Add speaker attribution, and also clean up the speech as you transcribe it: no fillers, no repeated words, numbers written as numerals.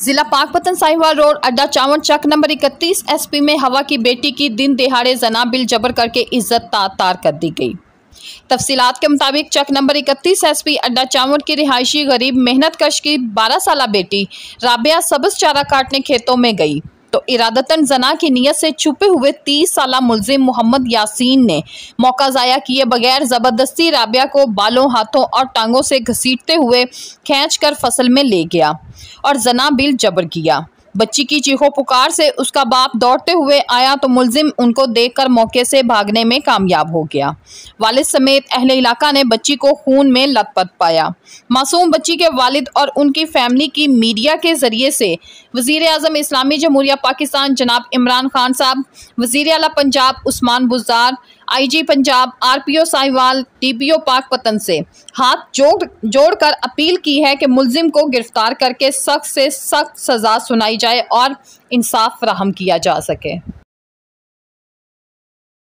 Speaker 1: जिला पाकपतन साहिवाल रोड अड्डा चावल चक नंबर 31 एसपी में हवा की बेटी की दिन दिहाड़े जना बिल जबर करके इज्जत तार कर दी गई। तफसीलात के मुताबिक चक नंबर 31 एसपी अड्डा चावल की रिहायशी गरीब मेहनत कश की 12 साल बेटी राबिया सब्ज चारा काटने खेतों में गई तो इरादतन जना की नीयत से छुपे हुए 30 साल मुलजिम मोहम्मद यासीन ने मौका ज़ाया किए बगैर ज़बरदस्ती राबिया को बालों, हाथों और टांगों से घसीटते हुए खींचकर फसल में ले गया और जना बिल जबर किया। बच्ची की चीखों पुकार से उसका बाप दौड़ते हुए आया तो मुलजिम उनको देखकर मौके से भागने में कामयाब हो गया। वालिद समेत अहले इलाका ने बच्ची को खून में लथपथ पाया। मासूम बच्ची के वालिद और उनकी फैमिली की मीडिया के जरिए से वज़ीर-ए-आज़म इस्लामी जमहूरिया पाकिस्तान जनाब इमरान खान साहब, वज़ीर आला Punjab Usman Buzdar, IG Punjab, RPO Sahiwal, DPO Pakpattan से हाथ जोड़कर अपील की है कि मुलजिम को गिरफ्तार करके सख्त से सख्त सज़ा सुनाई जाए और इंसाफ फराहम किया जा सके।